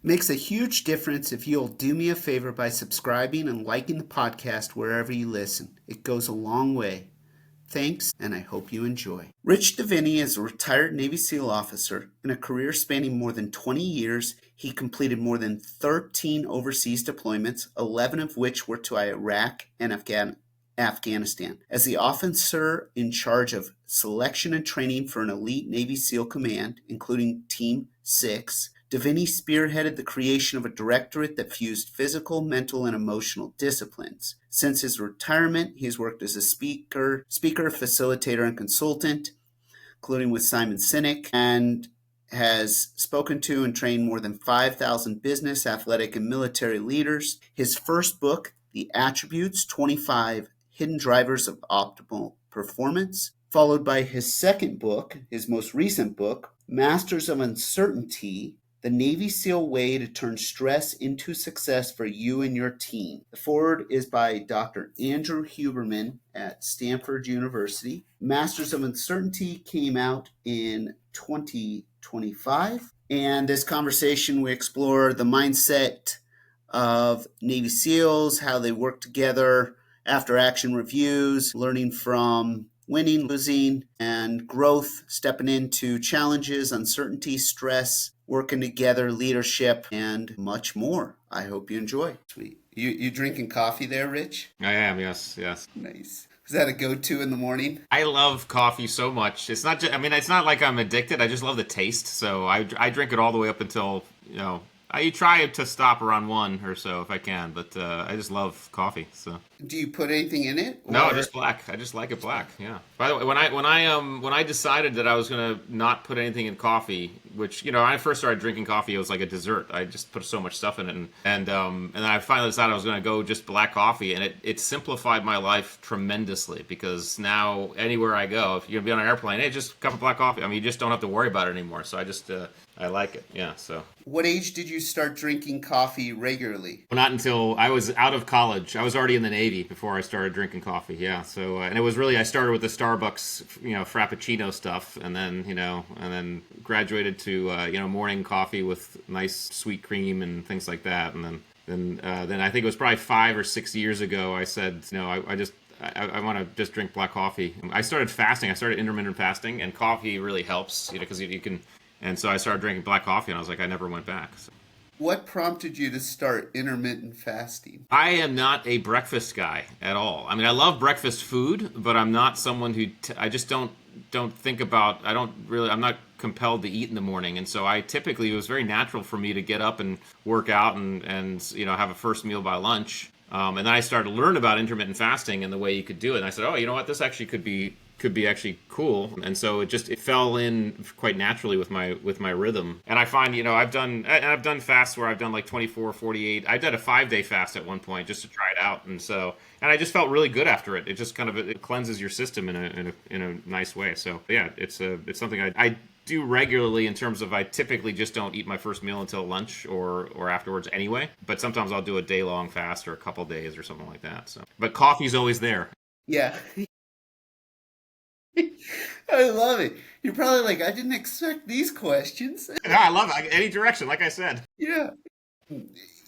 Makes a huge difference if you'll do me a favor by subscribing and liking the podcast wherever you listen. It goes a long way. Thanks, and I hope you enjoy. Rich Diviney is a retired Navy SEAL officer. In a career spanning more than 20 years, he completed more than 13 overseas deployments, 11 of which were to Iraq and Afghanistan. As the officer in charge of selection and training for an elite Navy SEAL command, including Team 6, Diviney spearheaded the creation of a directorate that fused physical, mental, and emotional disciplines. Since his retirement, he has worked as a speaker, facilitator, and consultant, including with Simon Sinek, and has spoken to and trained more than 5,000 business, athletic, and military leaders. His first book, The Attributes, 25 Hidden Drivers of Optimal Performance, followed by his second book, his most recent book, Masters of Uncertainty, The Navy SEAL Way to Turn Stress into Success for You and Your Team. The foreword is by Dr. Andrew Huberman at Stanford University. Masters of Uncertainty came out in 2025. And this conversation, we explore the mindset of Navy SEALs, how they work together after action reviews, learning from winning, losing, and growth, stepping into challenges, uncertainty, stress, working together, leadership, and much more. I hope you enjoy. Sweet. You drinking coffee there, Rich? I am, yes. Nice. Is that a go-to in the morning? I love coffee so much. It's not just, it's not like I'm addicted. I just love the taste. So I drink it all the way up until, I try to stop around 1 or so if I can, but I just love coffee. So do you put anything in it? Or? No, just black. I just like it black. Yeah. By the way, when I decided that I was gonna not put anything in coffee, which when I first started drinking coffee, it was like a dessert. I just put so much stuff in it, and then I finally decided I was gonna go just black coffee, and it simplified my life tremendously because now anywhere I go, if you're gonna be on an airplane, hey, just a cup of black coffee. You just don't have to worry about it anymore. So I just I like it. Yeah. So. What age did you start drinking coffee regularly? Well, not until I was out of college. I was already in the Navy before I started drinking coffee. Yeah. So, and it was really, I started with the Starbucks, Frappuccino stuff, and then graduated to, morning coffee with nice sweet cream and things like that. And then I think it was probably 5 or 6 years ago, I said, I want to just drink black coffee. I started fasting. I started intermittent fasting, and coffee really helps, because you can. And so I started drinking black coffee, and I was like, I never went back. So. What prompted you to start intermittent fasting? I am not a breakfast guy at all. I love breakfast food, but I'm not someone who I just don't think about. I'm not compelled to eat in the morning, and so it was very natural for me to get up and work out and have a first meal by lunch. And then I started to learn about intermittent fasting and the way you could do it. And I said, oh, you know what, this actually could be actually cool. And so it fell in quite naturally with my rhythm. And I find, I've done fasts where I've done like 24, 48. I did a 5-day fast at one point just to try it out. And I just felt really good after it. It just it cleanses your system in a nice way. So yeah, it's something I do regularly in terms of I typically just don't eat my first meal until lunch or afterwards anyway. But sometimes I'll do a day-long fast or a couple days or something like that. So, but coffee's always there. Yeah. I love it. You're probably like, I didn't expect these questions. No, I love it. Any direction, like I said. Yeah.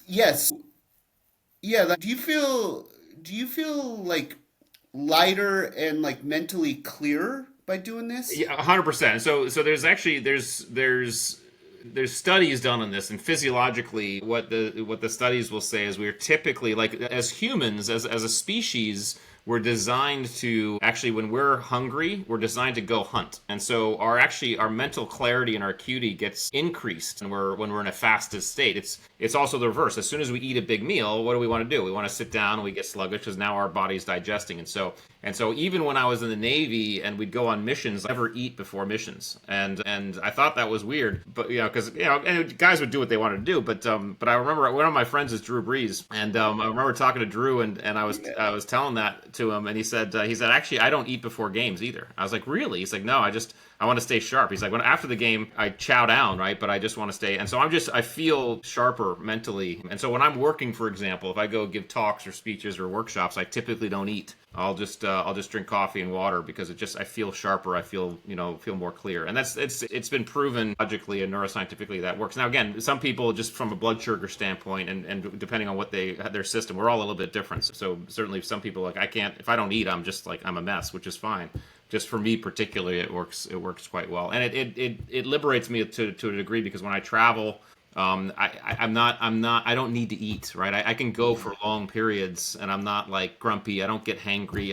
Yes. Yeah. Do you feel like lighter and like mentally clearer by doing this? Yeah, 100%. So there's studies done on this, and physiologically, what the studies will say is we're typically, like, as humans, as a species, we're designed to actually, when we're hungry, we're designed to go hunt. And so our mental clarity and our acuity gets increased when we're in a fasted state. It's also the reverse. As soon as we eat a big meal, what do we want to do? We want to sit down and we get sluggish because now our body's digesting. And so even when I was in the Navy and we'd go on missions, I never eat before missions. And I thought that was weird, but because and guys would do what they wanted to do. But I remember one of my friends is Drew Brees, and I remember talking to Drew, and I was telling that to him, and he said actually I don't eat before games either. I was like, really? He's like, no, I want to stay sharp. He's like, when after the game, I chow down, right? But I just want to stay. And so I feel sharper mentally. And so when I'm working, for example, if I go give talks or speeches or workshops, I typically don't eat. I'll just drink coffee and water because I feel sharper. I feel more clear, and it's been proven logically and neuroscientifically that works. Now again, some people just from a blood sugar standpoint and depending on what their system, we're all a little bit different. So certainly some people like I can't if I don't eat, I'm a mess, which is fine. Just for me particularly, it works quite well, and it liberates me to a degree because when I travel. I don't need to eat, right? I can go for long periods and I'm not like grumpy. I don't get hangry.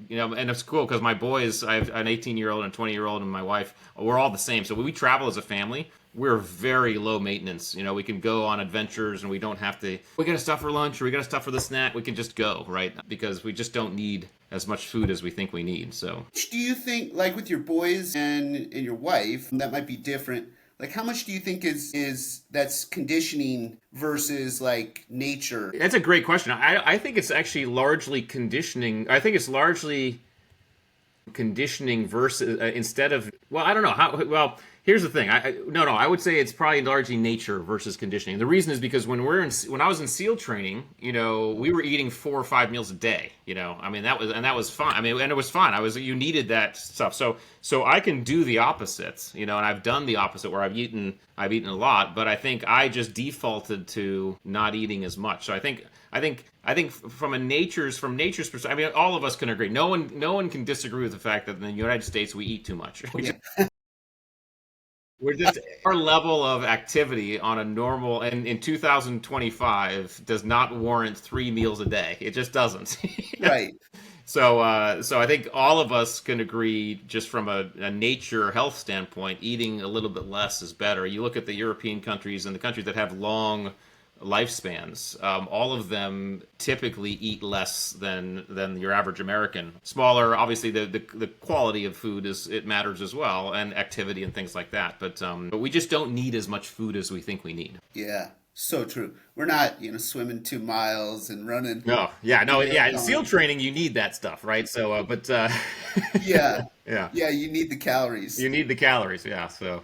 And it's cool because my boys, I have an 18-year-old and a 20-year-old and my wife, we're all the same. So when we travel as a family, we're very low maintenance. We can go on adventures and we don't have to, we got to stop for lunch or we got to stop for the snack. We can just go, right? Because we just don't need as much food as we think we need. So Do you think, like with your boys and your wife, that might be different? Like, how much do you think is that's conditioning versus like nature? That's a great question. I think it's actually largely conditioning. I think it's largely conditioning versus instead of I don't know how. Well, here's the thing. I would say it's probably largely nature versus conditioning. The reason is because when I was in SEAL training, we were eating 4 or 5 meals a day. I mean that was fine. I mean, and it was fine. You needed that stuff. So I can do the opposite. And I've done the opposite where I've eaten a lot, but I think I just defaulted to not eating as much. So I think from nature's perspective, I mean, all of us can agree. No one can disagree with the fact that in the United States we eat too much. We're just our level of activity on a normal and in 2025 does not warrant 3 meals a day. It just doesn't. Right. So I think all of us can agree, just from a nature health standpoint, eating a little bit less is better. You look at the European countries and the countries that have long lifespans, all of them typically eat less than your average American. Smaller, obviously, the quality of food it matters as well, and activity and things like that. But we just don't need as much food as we think we need. Yeah, so true. We're not, swimming 2 miles and running. No, yeah, no, yeah. In SEAL training, you need that stuff, right? So, Yeah, yeah, yeah, you need the calories. you need the calories, yeah. So.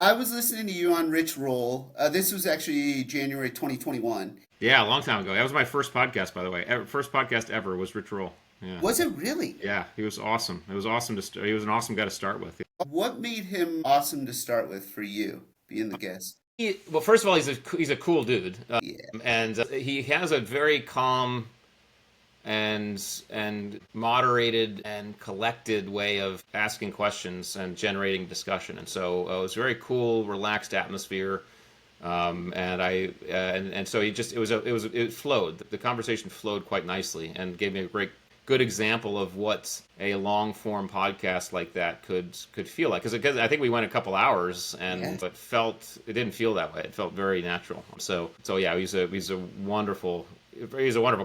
I was listening to you on Rich Roll. This was actually January 2021. Yeah, a long time ago. That was my first podcast, by the way. First podcast ever was Rich Roll. Yeah. Was it really? Yeah, he was awesome. It was awesome he was an awesome guy to start with. What made him awesome to start with for you, being the guest? Well, first of all, he's a cool dude, Yeah. and he has a very calm and moderated and collected way of asking questions and generating discussion. And so it was a very cool, relaxed atmosphere. And so it flowed. The conversation flowed quite nicely and gave me a good example of what a long form podcast like that could feel like. Because I think we went a couple hours but it didn't feel that way. It felt very natural. So yeah, he's a wonderful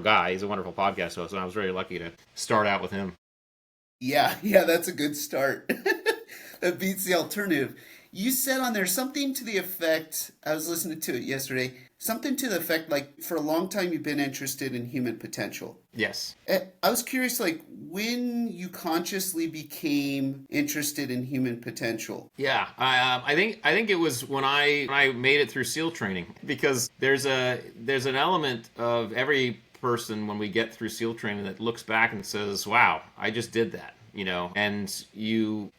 guy. He's a wonderful podcast host, and I was very lucky to start out with him. Yeah, that's a good start. That beats the alternative. You said on there something to the effect, I was listening to it yesterday, something to the effect like for a long time you've been interested in human potential. Yes. I was curious, like, when you consciously became interested in human potential. Yeah, I think it was when I made it through SEAL training, because there's an element of every person when we get through SEAL training that looks back and says, "Wow, I just did that." And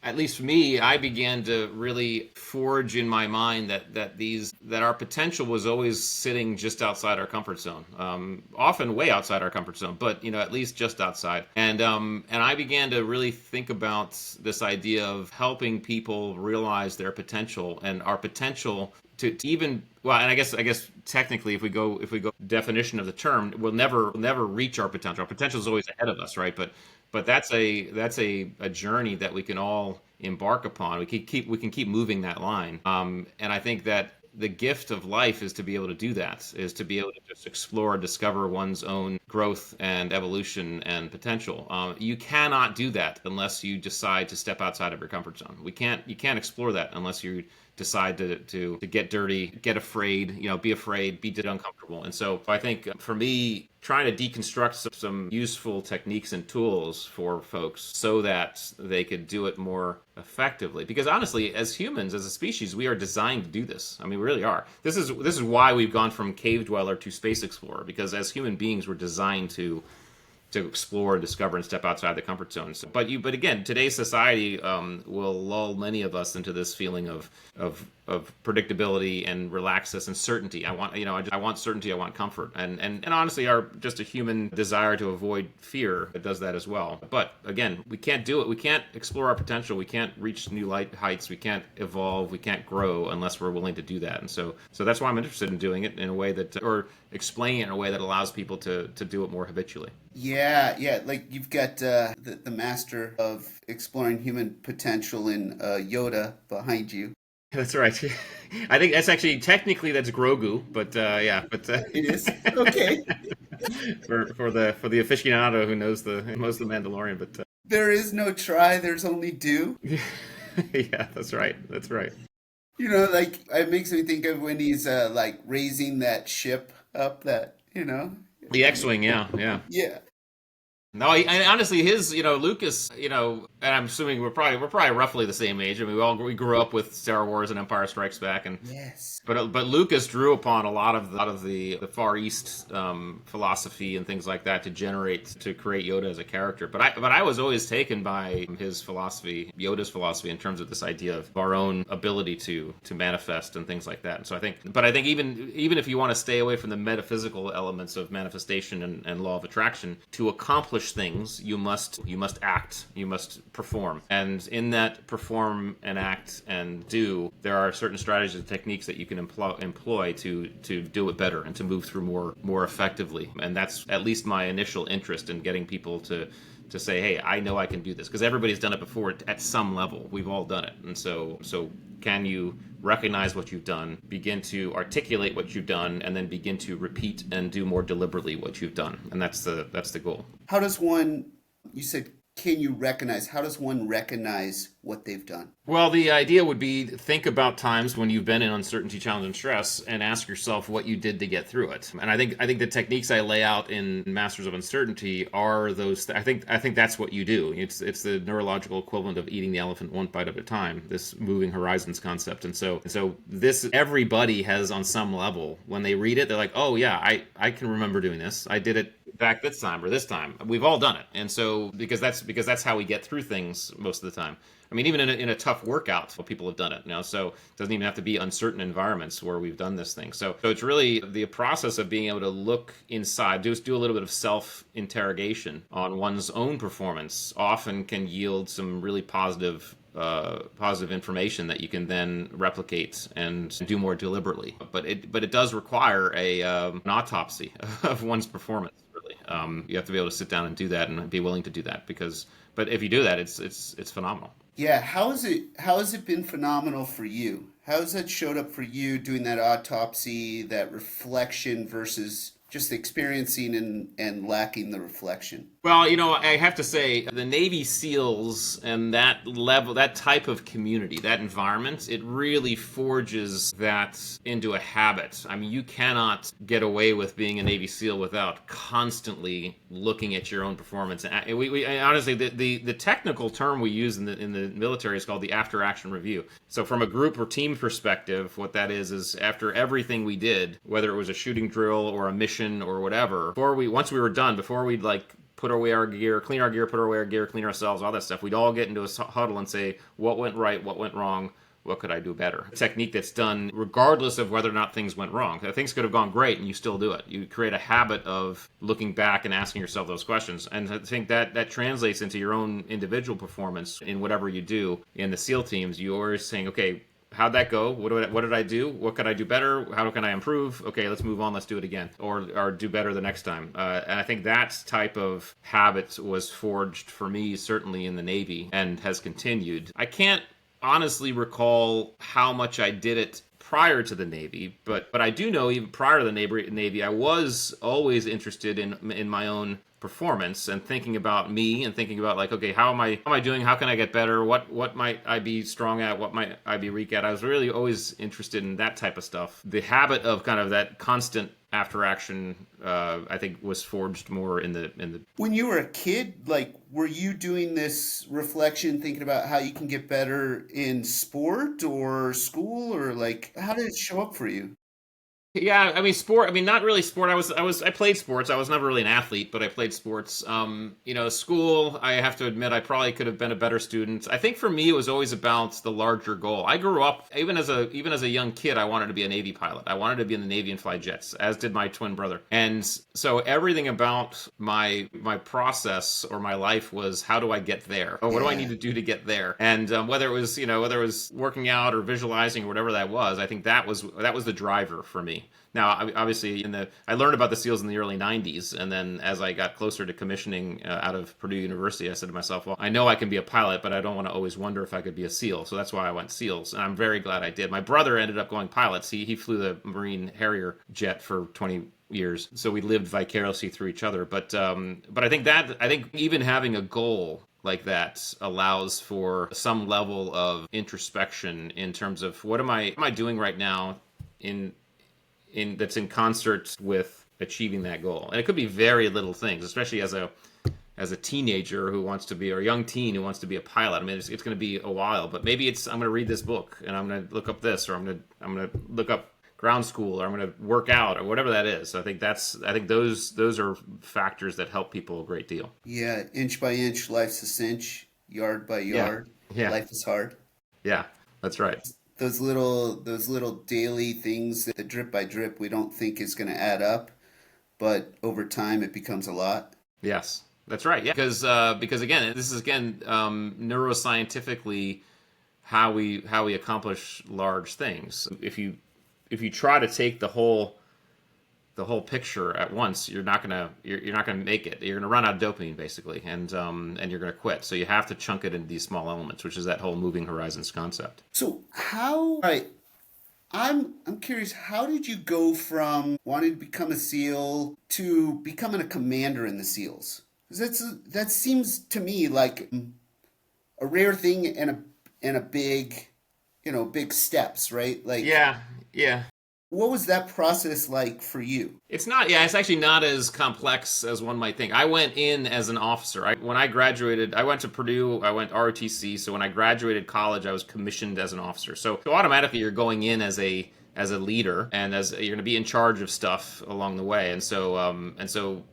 at least for me, I began to really forge in my mind that our potential was always sitting just outside our comfort zone, often way outside our comfort zone, but at least just outside. And I began to really think about this idea of helping people realize their potential and our potential to even, well, and I guess technically, if we go definition of the term, we'll never reach our potential. Our potential is always ahead of us, right? But that's a journey that we can all embark upon. We can keep moving that line. And I think that the gift of life is to be able to do that, is to be able to just explore, discover one's own growth and evolution and potential. You cannot do that unless you decide to step outside of your comfort zone. You can't explore that unless you decide to get dirty, get afraid, be afraid, be uncomfortable. And so I think for me, trying to deconstruct some useful techniques and tools for folks so that they could do it more effectively. Because honestly, as humans, as a species, we are designed to do this. I mean, we really are. This is why we've gone from cave dweller to space explorer. Because as human beings, we're designed to explore and discover and step outside the comfort zones. But again, today's society will lull many of us into this feeling of predictability and relaxedness and certainty. I want certainty. I want comfort, and honestly, just a human desire to avoid fear that does that as well. But again, we can't do it. We can't explore our potential. We can't reach new heights. We can't evolve. We can't grow unless we're willing to do that. And so that's why I'm interested in doing it in a way or explaining it in a way that allows people to do it more habitually. Yeah. Like you've got the master of exploring human potential in Yoda behind you. That's right. I think that's actually technically that's Grogu, but yeah, but It is okay. for the aficionado who knows the Mandalorian, but There is no try. There's only do. yeah, that's right. That's right. Like it makes me think of when he's like raising that ship up. The X-wing, yeah. Yeah. No, and honestly, his, Lucas, and I'm assuming we're probably roughly the same age. I mean, we grew up with Star Wars and Empire Strikes Back, and Yes. but Lucas drew upon a lot of the Far East philosophy and things like that to create Yoda as a character. But I was always taken by his philosophy, Yoda's philosophy, in terms of this idea of our own ability to manifest and things like that. And so I think even if you want to stay away from the metaphysical elements of manifestation and law of attraction, to accomplish things, you must act, you must perform, and in that perform and act and do, there are certain strategies and techniques that you can employ to do it better and to move through more effectively. And that's at least my initial interest in getting people to say, hey, I know I can do this, because everybody's done it before at some level. We've all done it. And so can you recognize what you've done, begin to articulate what you've done, and then begin to repeat and do more deliberately what you've done? And that's the goal. How does one, you said, can you recognize, how does one recognize what they've done? Well, the idea would be think about times when you've been in uncertainty, challenge, and stress, and ask yourself what you did to get through it. And I think the techniques I lay out in Masters of Uncertainty are those. I think that's what you do. It's the neurological equivalent of eating the elephant one bite at a time. This moving horizons concept. And so this, everybody has on some level, when they read it, they're like, oh yeah, I can remember doing this. I did it back this time or this time. We've all done it. And so because that's how we get through things most of the time. I mean, even in a tough workout, people have done it. So it doesn't even have to be uncertain environments where we've done this thing. So it's really the process of being able to look inside, do a little bit of self-interrogation on one's own performance, often can yield some really positive information that you can then replicate and do more deliberately. But it does require an autopsy of one's performance. Really, you have to be able to sit down and do that and be willing to do that. But if you do that, it's phenomenal. Yeah, how has it been phenomenal for you? How has that showed up for you, doing that autopsy, that reflection versus just experiencing and lacking the reflection? Well, I have to say the Navy SEALs and that level, that type of community, that environment, it really forges that into a habit. I mean, you cannot get away with being a Navy SEAL without constantly looking at your own performance. And we honestly, the technical term we use in the military is called the after action review. So from a group or team perspective, what that is after everything we did, whether it was a shooting drill or a mission or whatever, once we were done, before we'd put away our gear, clean our gear, put away our gear, clean ourselves, all that stuff, we'd all get into a huddle and say, what went right, what went wrong, what could I do better? A technique that's done regardless of whether or not things went wrong. Things could have gone great and you still do it. You create a habit of looking back and asking yourself those questions. And I think that translates into your own individual performance in whatever you do. In the SEAL teams, you're always saying, okay, how'd that go? What did I do? What could I do better? How can I improve? Okay, let's move on. Let's do it again, or do better the next time. And I think that type of habit was forged for me, certainly in the Navy, and has continued. I can't honestly recall how much I did it prior to the Navy, but I do know even prior to the Navy, I was always interested in my own performance and thinking about me and thinking about like, okay, how am I doing? How can I get better? What might I be strong at? What might I be weak at? I was really always interested in that type of stuff. The habit of kind of that constant after action, I think, was forged more in the. When you were a kid, like, were you doing this reflection, thinking about how you can get better in sport or school, or like, how did it show up for you? Yeah, I mean sport. I mean not really sport. I played sports. I was never really an athlete, but I played sports. School. I have to admit, I probably could have been a better student. I think for me, it was always about the larger goal. I grew up even as a young kid. I wanted to be a Navy pilot. I wanted to be in the Navy and fly jets, as did my twin brother. And so everything about my process or my life was how do I get there? Or what do I Yeah. need to do to get there? And whether it was working out or visualizing or whatever that was, I think that was the driver for me. Now, obviously, I learned about the SEALs in the early '90s, and then as I got closer to commissioning out of Purdue University, I said to myself, "Well, I know I can be a pilot, but I don't want to always wonder if I could be a SEAL." So that's why I went SEALs, and I'm very glad I did. My brother ended up going pilots. He flew the Marine Harrier jet for 20 years, so we lived vicariously through each other. But I think even having a goal like that allows for some level of introspection in terms of what am I doing right now in that's in concert with achieving that goal. And it could be very little things, especially as a teenager who wants to be, or a young teen who wants to be a pilot. I mean, it's going to be a while, but maybe I'm going to read this book and I'm going to look up this, or I'm going to look up ground school, or I'm going to work out, or whatever that is. So I think those are factors that help people a great deal. Yeah, inch by inch, life's a cinch, yard by Yeah, yard, yeah, life is hard. yeah. That's right. Those little daily things that drip by drip we don't think is going to add up, but over time it becomes a lot. Yes, that's right. Yeah, because again, this is again neuroscientifically how we accomplish large things. If you try to take the whole picture at once, you're not gonna make it. You're gonna run out of dopamine basically, and you're gonna quit. So you have to chunk it into these small elements, which is that whole moving horizons concept. So how, all right, I'm curious, how did you go from wanting to become a SEAL to becoming a commander in the SEALs? 'Cause that seems to me like a rare thing and a big, big steps, right? Like, Yeah, yeah. what was that process like for you? It's not, yeah, it's actually not as complex as one might think. I went in as an officer. When I graduated, I went to Purdue, I went ROTC. So when I graduated college, I was commissioned as an officer. So automatically you're going in as a leader, and as you're going to be in charge of stuff along the way. And so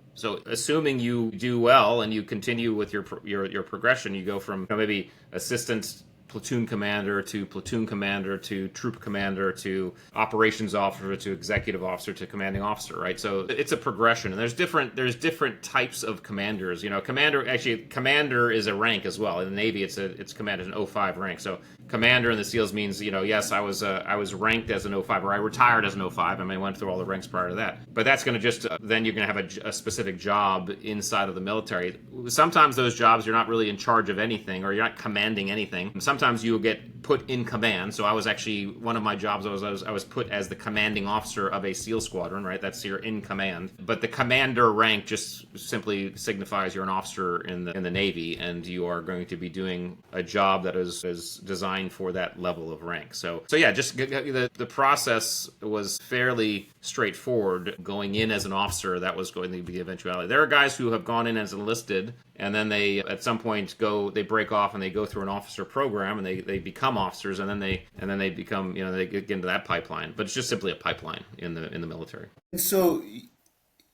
assuming you do well and you continue with your progression, you go from maybe assistant platoon commander to troop commander to operations officer to executive officer to commanding officer, right? So it's a progression, and there's different types of commanders. Commander is a rank as well. In the Navy, it's commander, an O5 rank. So commander in the SEALs means, yes, I was ranked as an O5, or I retired as an O5. I mean, I went through all the ranks prior to that. But that's going to just then you're going to have a specific job inside of the military. Sometimes those jobs you're not really in charge of anything, or you're not commanding anything. Sometimes you'll get put in command. So I was actually, one of my jobs, I was put as the commanding officer of a SEAL squadron, right? That's, you're in command. But the commander rank just simply signifies you're an officer in the Navy, and you are going to be doing a job that is designed for that level of rank. So yeah, just the process was fairly straightforward. Going in as an officer, that was going to be the eventuality. There are guys who have gone in as enlisted, and then they at some point they break off and they go through an officer program, and they become officers, and then they become, they get into that pipeline. But it's just simply a pipeline in the military. And so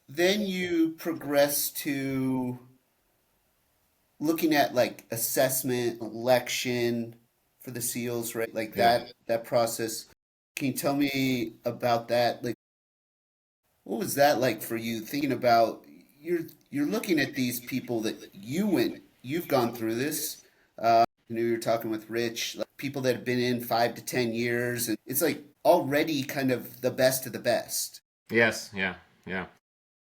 then you progress to looking at like assessment, election for the SEALs, right? Like Yeah. that process. Can you tell me about that? Like, what was that like for you, thinking about you're looking at these people that you've gone through this. You're talking with Rich, like people that have been in 5 to 10 years, and it's like already kind of the best of the best. Yes. Yeah. Yeah.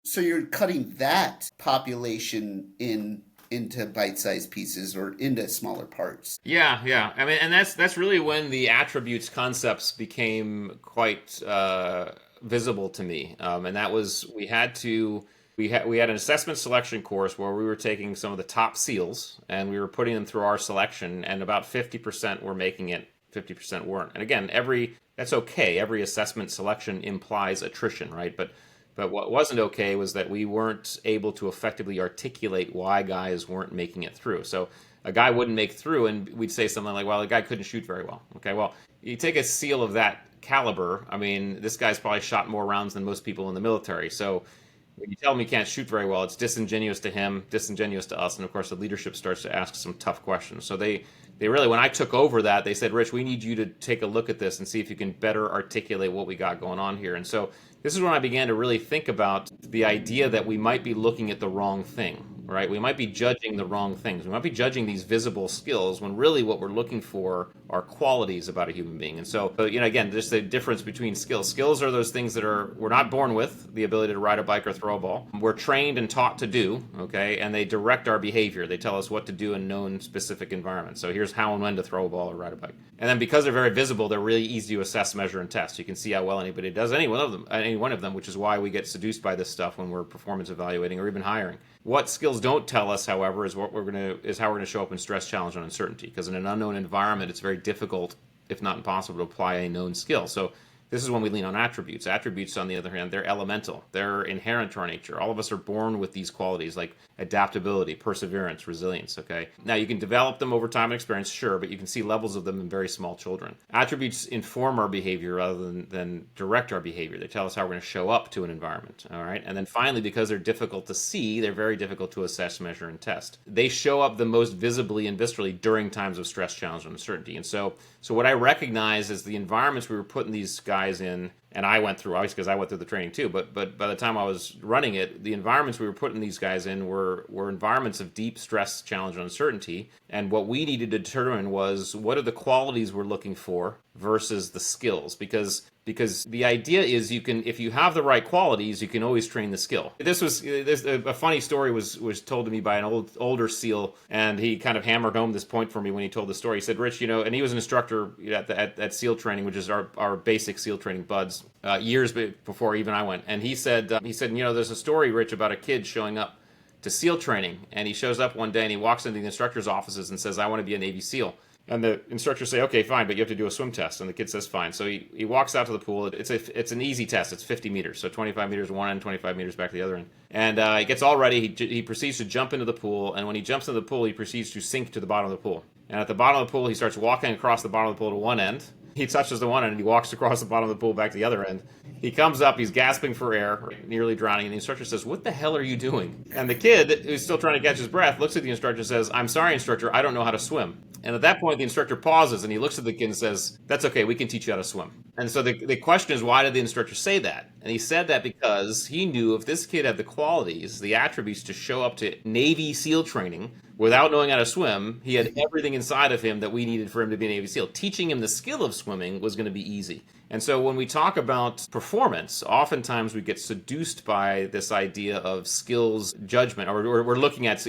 So you're cutting that population into bite-sized pieces or into smaller parts. Yeah, yeah. I mean, and that's really when the attributes concepts became quite visible to me. And that was, we had to we had an assessment selection course where we were taking some of the top SEALs and we were putting them through our selection, and about 50% were making it, 50% weren't. And again, that's okay. Every assessment selection implies attrition, right? But what wasn't okay was that we weren't able to effectively articulate why guys weren't making it through. So a guy wouldn't make through, and we'd say something like, well, the guy couldn't shoot very well. Okay, well, you take a SEAL of that caliber, I mean, this guy's probably shot more rounds than most people in the military. So when you tell him he can't shoot very well, it's disingenuous to him, disingenuous to us, and of course the leadership starts to ask some tough questions. So they really, when I took over that, they said, Rich, we need you to take a look at this and see if you can better articulate what we got going on here. And so this is when I began to really think about the idea that we might be looking at the wrong thing, right? We might be judging the wrong things. We might be judging these visible skills when really what we're looking for are qualities about a human being. And so, again, there's the difference between skills. Skills are those things that we're not born with, the ability to ride a bike or throw a ball. We're trained and taught to do, okay? And they direct our behavior. They tell us what to do in known specific environments. So here's how and when to throw a ball or ride a bike. And then because they're very visible, they're really easy to assess, measure, and test. You can see how well anybody does any one of them, which is why we get seduced by this stuff when we're performance evaluating or even hiring. What skills don't tell us, however, is how we're going to show up in stress, challenge, and uncertainty. Because in an unknown environment, it's very difficult, if not impossible, to apply a known skill. So this is when we lean on attributes. Attributes, on the other hand, they're elemental. They're inherent to our nature. All of us are born with these qualities like adaptability, perseverance, resilience, okay? Now, you can develop them over time and experience, sure, but you can see levels of them in very small children. Attributes inform our behavior rather than direct our behavior. They tell us how we're going to show up to an environment, all right? And then finally, because they're difficult to see, they're very difficult to assess, measure, and test. They show up the most visibly and viscerally during times of stress, challenge, and uncertainty. And so what I recognize is the environments we were putting these guys in, and I went through, obviously because I went through the training too, but by the time I was running it, the environments we were putting these guys in were environments of deep stress, challenge, and uncertainty. And what we needed to determine was what are the qualities we're looking for versus the skills, because the idea is if you have the right qualities, you can always train the skill. A funny story was told to me by an older SEAL, and he kind of hammered home this point for me when he told the story. He said, Rich, and he was an instructor at SEAL training, which is our basic SEAL training buds, years before even I went. And he said, there's a story, Rich, about a kid showing up to SEAL training, and he shows up one day and he walks into the instructor's offices and says, I want to be a Navy SEAL. And the instructors say, okay, fine, but you have to do a swim test. And the kid says, fine. So he walks out to the pool. It's an easy test. It's 50 meters. So 25 meters one end, 25 meters back to the other end. And he gets all ready. He proceeds to jump into the pool. And when he jumps into the pool, he proceeds to sink to the bottom of the pool. And at the bottom of the pool, he starts walking across the bottom of the pool to one end. He touches the one end and he walks across the bottom of the pool back to the other end. He comes up, he's gasping for air, nearly drowning, and the instructor says, what the hell are you doing? And the kid, who's still trying to catch his breath, looks at the instructor and says, I'm sorry, instructor, I don't know how to swim. And at that point, the instructor pauses and he looks at the kid and says, that's okay, we can teach you how to swim. And so the question is, why did the instructor say that? And he said that because he knew if this kid had the qualities, the attributes to show up to Navy SEAL training without knowing how to swim, he had everything inside of him that we needed for him to be a Navy SEAL. Teaching him the skill of swimming was going to be easy. And so when we talk about performance, oftentimes we get seduced by this idea of skills judgment, or we're looking at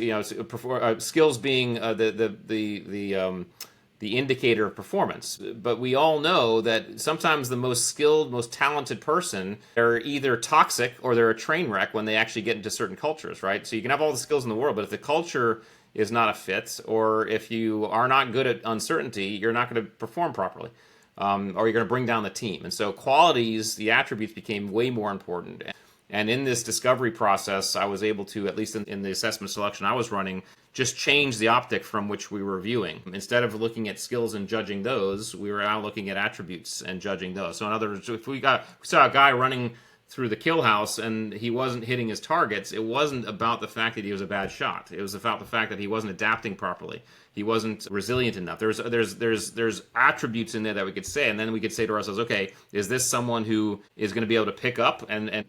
skills being the indicator of performance. But we all know that sometimes the most skilled, most talented person, they're either toxic or they're a train wreck when they actually get into certain cultures, right? So you can have all the skills in the world, but if the culture is not a fit, or if you are not good at uncertainty, you're not going to perform properly. Or you're going to bring down the team. And so qualities, the attributes became way more important. And in this discovery process, I was able to, at least in the assessment selection I was running, just change the optic from which we were viewing. Instead of looking at skills and judging those, we were now looking at attributes and judging those. So in other words, if we saw a guy running through the kill house and he wasn't hitting his targets, it wasn't about the fact that he was a bad shot. It was about the fact that he wasn't adapting properly. He wasn't resilient enough. There's attributes in there that we could say, and then we could say to ourselves, okay, is this someone who is going to be able to pick up and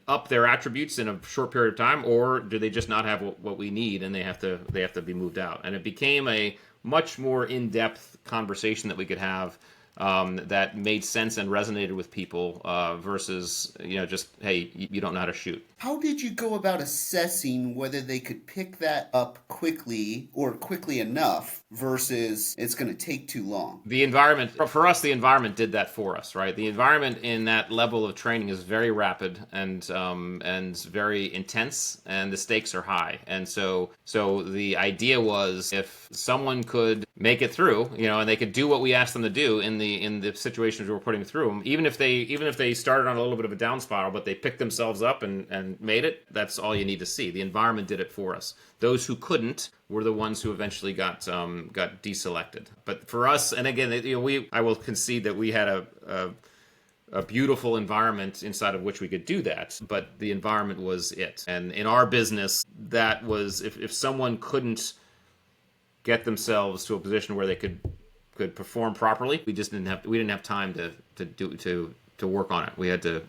up their attributes in a short period of time, or do they just not have what we need and they have to be moved out? And it became a much more in-depth conversation that we could have that made sense and resonated with people versus, just, hey, you don't know how to shoot. How did you go about assessing whether they could pick that up quickly or quickly enough versus it's going to take too long? The environment, for us, the environment did that for us, right? The environment in that level of training is very rapid and very intense, and the stakes are high. And so the idea was, if someone could make it through, and they could do what we asked them to do in the situations we were putting through them, even if they started on a little bit of a down spiral, but they picked themselves up and made it, that's all you need to see. The environment did it for us. Those who couldn't were the ones who eventually got deselected. But for us, and again, I will concede that we had a beautiful environment inside of which we could do that, but the environment was it. And in our business, that was, if someone couldn't get themselves to a position where they could perform properly, we didn't have time to work on it. We had to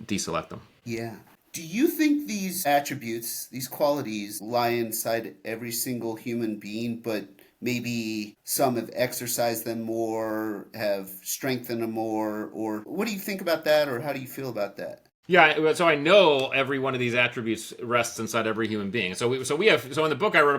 deselect them. Yeah. Do you think these attributes, these qualities, lie inside every single human being, but maybe some have exercised them more, have strengthened them more, or what do you think about that, or how do you feel about that? Yeah, so I know every one of these attributes rests inside every human being. So in the book I wrote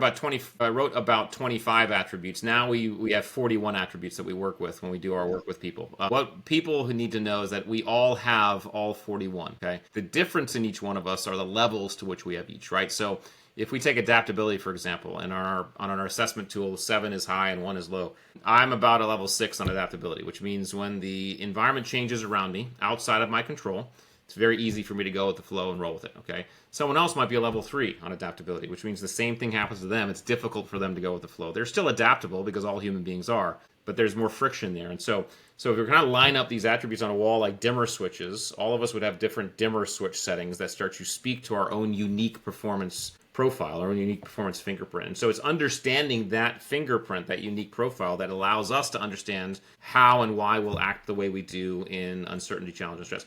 about 25 attributes. Now we have 41 attributes that we work with when we do our work with people. What people who need to know is that we all have all 41. Okay, the difference in each one of us are the levels to which we have each. Right, so if we take adaptability, for example, and on our assessment tool, 7 is high and 1 is low. I'm about a level 6 on adaptability, which means when the environment changes around me outside of my control, it's very easy for me to go with the flow and roll with it, okay? Someone else might be a level 3 on adaptability, which means the same thing happens to them. It's difficult for them to go with the flow. They're still adaptable because all human beings are, but there's more friction there. And so if you're going to line up these attributes on a wall like dimmer switches, all of us would have different dimmer switch settings that start to speak to our own unique performance profile, our own unique performance fingerprint. And so it's understanding that fingerprint, that unique profile, that allows us to understand how and why we'll act the way we do in uncertainty, challenge, and stress.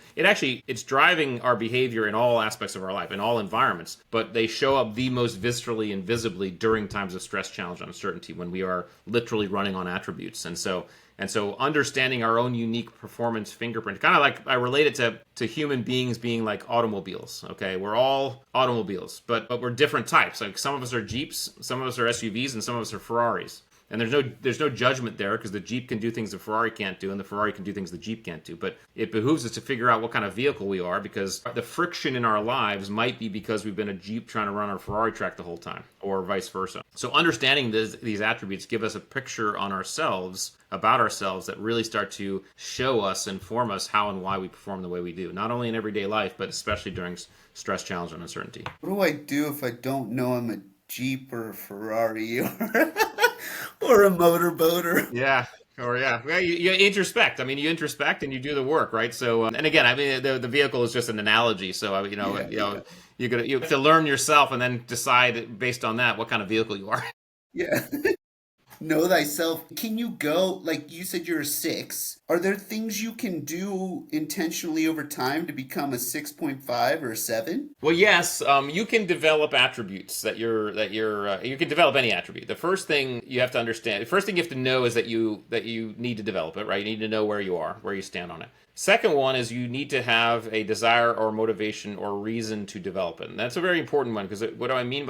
It's driving our behavior in all aspects of our life, in all environments, but they show up the most viscerally and visibly during times of stress, challenge, and uncertainty, when we are literally running on attributes. And so understanding our own unique performance fingerprint, kind of like I relate it to human beings being like automobiles, okay? We're all automobiles, but we're different types. Like some of us are Jeeps, some of us are SUVs, and some of us are Ferraris. And there's no judgment there, because the Jeep can do things the Ferrari can't do, and the Ferrari can do things the Jeep can't do. But it behooves us to figure out what kind of vehicle we are, because the friction in our lives might be because we've been a Jeep trying to run our Ferrari track the whole time, or vice versa. So understanding these attributes give us a picture on ourselves, about ourselves, that really start to show us, inform us how and why we perform the way we do, not only in everyday life, but especially during stress, challenge, and uncertainty. What do I do if I don't know I'm a Jeep or a Ferrari or a motorboat? Yeah. Or yeah, you introspect. I mean, you introspect and you do the work, right? So, and again, I mean, the vehicle is just an analogy. So, you have to learn yourself and then decide based on that what kind of vehicle you are. Yeah. Know thyself. Can you go, like you said, you're a 6. Are there things you can do intentionally over time to become a 6.5 or a 7? Well, yes, you can develop attributes you can develop any attribute. The first thing you have to understand, the first thing you have to know is that you need to develop it, right? You need to know where you are, where you stand on it. Second one is you need to have a desire or motivation or reason to develop it. And that's a very important one, because what I mean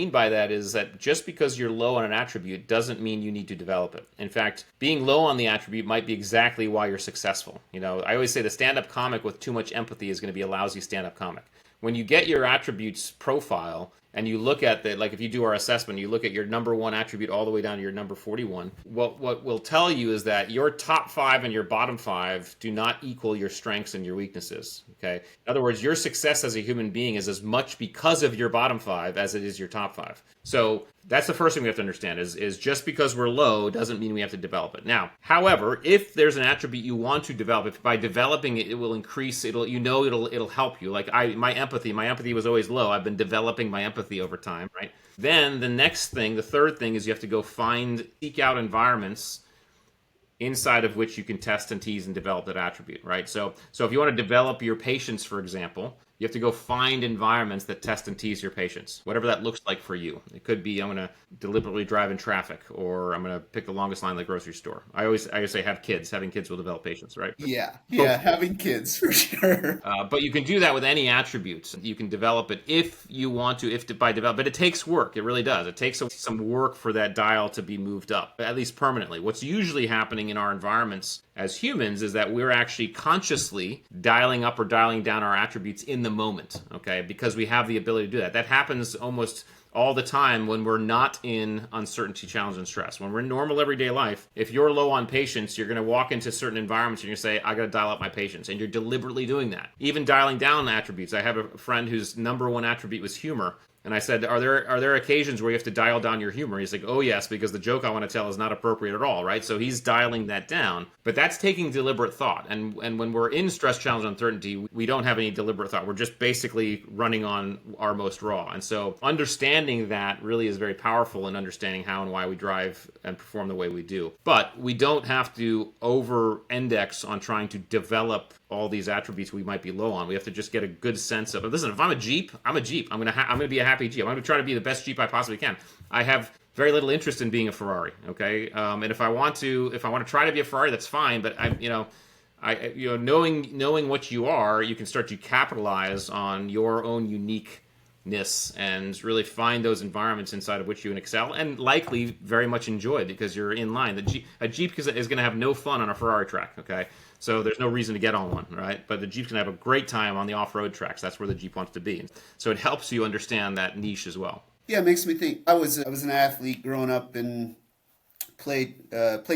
by that is that just because you're low on an attribute doesn't mean you need to develop it. In fact, being low on the attribute might be exactly why you're successful. I always say the stand-up comic with too much empathy is going to be a lousy stand-up comic. When you get your attributes profile and you look at like if you do our assessment, you look at your number 1 attribute all the way down to your number 41, what will tell you is that your top 5 and your bottom 5 do not equal your strengths and your weaknesses, okay? In other words, your success as a human being is as much because of your bottom 5 as it is your top 5. So that's the first thing we have to understand is just because we're low doesn't mean we have to develop it. Now, however, if there's an attribute you want to develop, if by developing it, it will increase, it'll help you. Like my empathy was always low. I've been developing my empathy over time, right? Then the third thing is you have to seek out environments inside of which you can test and tease and develop that attribute, right? So if you want to develop your patience, for example, You have to go find environments that test and tease your patience, whatever that looks like for you. It could be I'm going to deliberately drive in traffic, or I'm going to pick the longest line at the grocery store. I always say have kids. Having kids will develop patience, right? Yeah, yeah, Hopefully. having kids for sure. But you can do that with any attributes. You can develop it if you want to, by develop. But it takes work. It really does. It takes some work for that dial to be moved up, at least permanently. What's usually happening in our environments as humans is that we're actually consciously dialing up or dialing down our attributes in the moment, okay? Because we have the ability to do that. That happens almost all the time when we're not in uncertainty, challenge, and stress. When we're in normal everyday life, if you're low on patience, you're going to walk into certain environments and you're going to say, I got to dial up my patience. And you're deliberately doing that. Even dialing down attributes. I have a friend whose number one attribute was humor. And I said, are there occasions where you have to dial down your humor? He's like, oh, yes, because the joke I want to tell is not appropriate at all, right? So he's dialing that down. But that's taking deliberate thought. And when we're in stress, challenge, uncertainty, we don't have any deliberate thought. We're just basically running on our most raw. And so understanding that really is very powerful in understanding how and why we drive and perform the way we do. But we don't have to over-index on trying to develop all these attributes we might be low on. We have to just get a good sense of, listen, if I'm a Jeep, I'm a Jeep. I'm gonna be a happy Jeep. I'm gonna try to be the best Jeep I possibly can. I have very little interest in being a Ferrari, okay? And if I want to try to be a Ferrari, that's fine. But knowing what you are, you can start to capitalize on your own uniqueness and really find those environments inside of which you can excel and likely very much enjoy because you're in line. A Jeep is going to have no fun on a Ferrari track, okay? So there's no reason to get on one, right? But the Jeep's going to have a great time on the off-road tracks. That's where the Jeep wants to be. So it helps you understand that niche as well. Yeah, it makes me think. I was an athlete growing up and played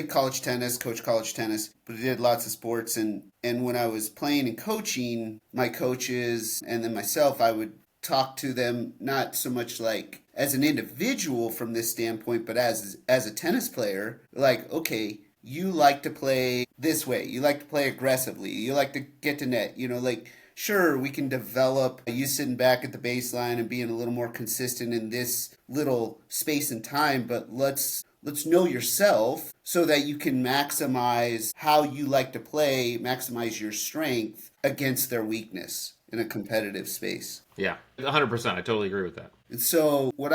college tennis, coached college tennis, but I did lots of sports. And when I was playing and coaching, my coaches and then myself, I would talk to them not so much like as an individual from this standpoint, but as a tennis player, like, okay, you like to play this way. You like to play aggressively. You like to get to net. Like, sure, we can develop you sitting back at the baseline and being a little more consistent in this little space and time, but let's know yourself so that you can maximize how you like to play, maximize your strength against their weakness in a competitive space. Yeah, 100%. I totally agree with that. And so what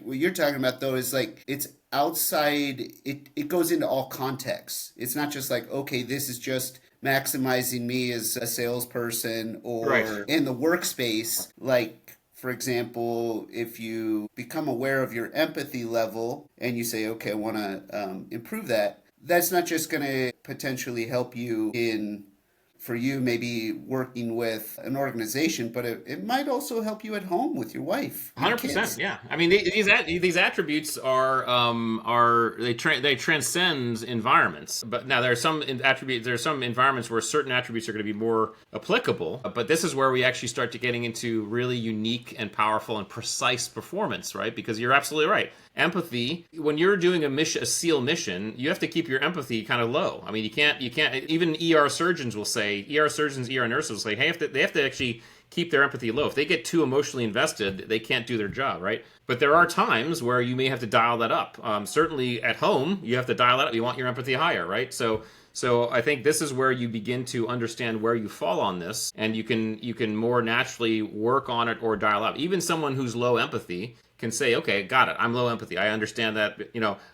you're talking about though is like it's outside, it goes into all contexts. It's not just like, okay, this is just maximizing me as a salesperson or right. In the workspace. Like, for example, if you become aware of your empathy level and you say, okay, I want to improve that, that's not just going to potentially help you for you maybe working with an organization, but it might also help you at home with your wife. 100%, yeah. I mean, these attributes they transcend environments. But now there are some environments where certain attributes are going to be more applicable. But this is where we actually start to getting into really unique and powerful and precise performance, right? Because you're absolutely right. Empathy, when you're doing a SEAL mission, you have to keep your empathy kind of low. I mean, you can't, even ER surgeons, ER nurses will say, hey, they have to actually keep their empathy low. If they get too emotionally invested, they can't do their job, right? But there are times where you may have to dial that up. Certainly at home, you have to dial that up. You want your empathy higher, right? So I think this is where you begin to understand where you fall on this, and you can more naturally work on it or dial up. Even someone who's low empathy can say, okay, got it. I'm low empathy. I understand that,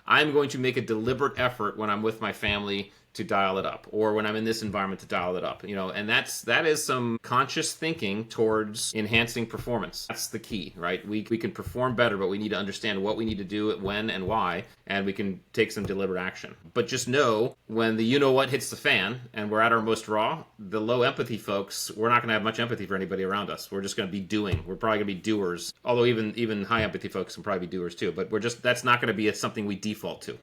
I'm going to make a deliberate effort when I'm with my family to dial it up, or when I'm in this environment to dial it up, and that is some conscious thinking towards enhancing performance. That's the key, right? We can perform better, but we need to understand what we need to do, when and why, and we can take some deliberate action. But just know when the what hits the fan and we're at our most raw, the low empathy folks, we're not going to have much empathy for anybody around us. We're just going to be doing. We're probably going to be doers, although even high empathy folks can probably be doers too, but that's not going to be something we default to.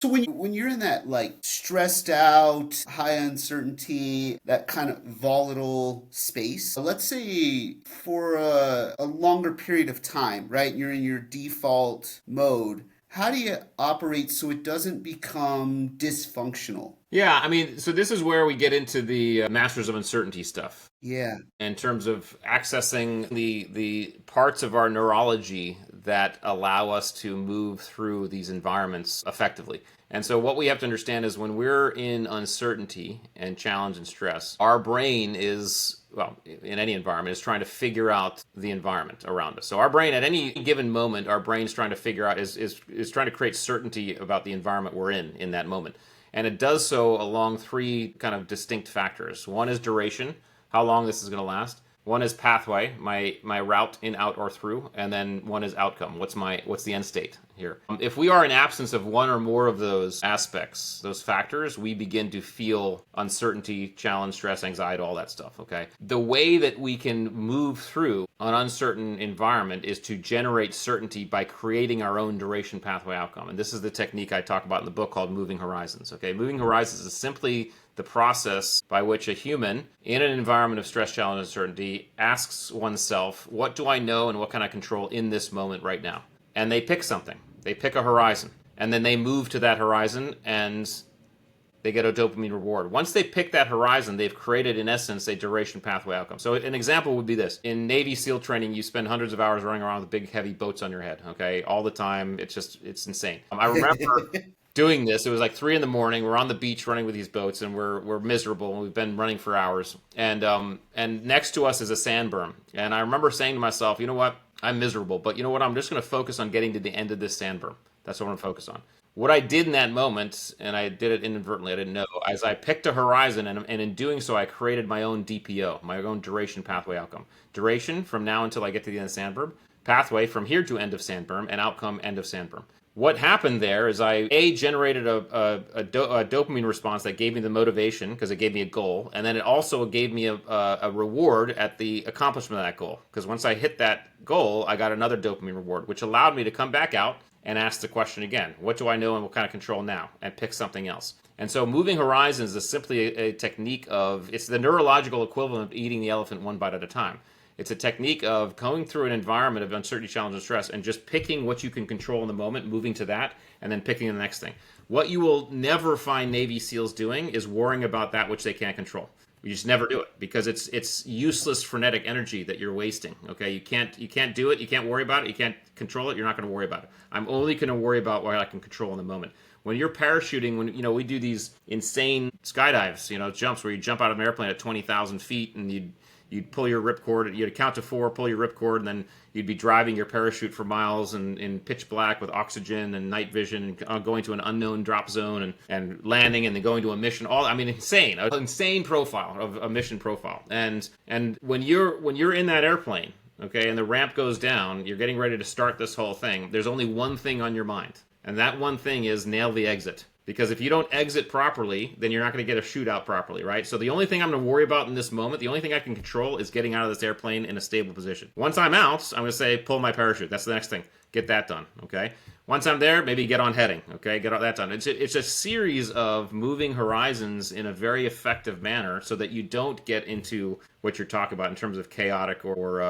So when you're in that like stressed out, high uncertainty, that kind of volatile space, let's say for a longer period of time, right? You're in your default mode. How do you operate so it doesn't become dysfunctional? Yeah, I mean, so this is where we get into the Masters of Uncertainty stuff. Yeah. In terms of accessing the parts of our neurology that allow us to move through these environments effectively. And so what we have to understand is when we're in uncertainty and challenge and stress, our brain is well, in any environment, is trying to figure out the environment around us. So our brain, at any given moment, our brain's trying to figure out, is trying to create certainty about the environment we're in that moment. And it does so along three kind of distinct factors. One is duration, how long this is going to last. One is pathway, my route in, out, or through, and then one is outcome. What's the end state here? If we are in absence of one or more of those aspects, those factors, we begin to feel uncertainty, challenge, stress, anxiety, all that stuff. Okay. The way that we can move through an uncertain environment is to generate certainty by creating our own duration, pathway, outcome. And this is the technique I talk about in the book called moving horizons. Okay. Moving horizons is simply the process by which a human in an environment of stress, challenge, and uncertainty asks oneself, what do I know and what can I control in this moment right now? And they pick something. They pick a horizon. And then they move to that horizon and they get a dopamine reward. Once they pick that horizon, they've created, in essence, a duration, pathway, outcome. So an example would be this. In Navy SEAL training, you spend hundreds of hours running around with big, heavy boats on your head, okay, all the time. It's insane. I remember doing this. It was like 3 a.m. We're on the beach running with these boats, and we're miserable. And we've been running for hours, and next to us is a sand berm. And I remember saying to myself, you know what? I'm miserable, but you know what? I'm just going to focus on getting to the end of this sand berm. That's what I'm going to focus on. What I did in that moment, and I did it inadvertently, I didn't know, as I picked a horizon, and in doing so, I created my own DPO, my own duration, pathway, outcome. Duration from now until I get to the end of sand berm. Pathway from here to end of sand berm, and outcome end of sand berm. What happened there is I generated a dopamine response that gave me the motivation because it gave me a goal, and then it also gave me a reward at the accomplishment of that goal. Because once I hit that goal, I got another dopamine reward, which allowed me to come back out and ask the question again: what do I know and what kind of control now? And pick something else. And so moving horizons is simply a technique of, it's the neurological equivalent of eating the elephant one bite at a time. It's a technique of going through an environment of uncertainty, challenge, and stress and just picking what you can control in the moment, moving to that, and then picking the next thing. What you will never find Navy SEALs doing is worrying about that which they can't control. You just never do it because it's useless frenetic energy that you're wasting. Okay, you can't do it. You can't worry about it. You can't control it. You're not going to worry about it. I'm only going to worry about what I can control in the moment. When you're parachuting, when we do these insane skydives, jumps where you jump out of an airplane at 20,000 feet and you'd pull your ripcord, you'd count to 4, pull your ripcord, and then you'd be driving your parachute for miles in pitch black with oxygen and night vision, and going to an unknown drop zone and landing and then going to a mission. Insane, an insane profile of a mission profile. And when you're in that airplane, okay, and the ramp goes down, you're getting ready to start this whole thing. There's only one thing on your mind, and that one thing is nail the exit. Because if you don't exit properly, then you're not going to get a shootout properly, right? So the only thing I'm going to worry about in this moment, the only thing I can control is getting out of this airplane in a stable position. Once I'm out, I'm going to say, pull my parachute. That's the next thing. Get that done, okay? Once I'm there, maybe get on heading, okay? Get all that done. It's a series of moving horizons in a very effective manner so that you don't get into what you're talking about in terms of chaotic or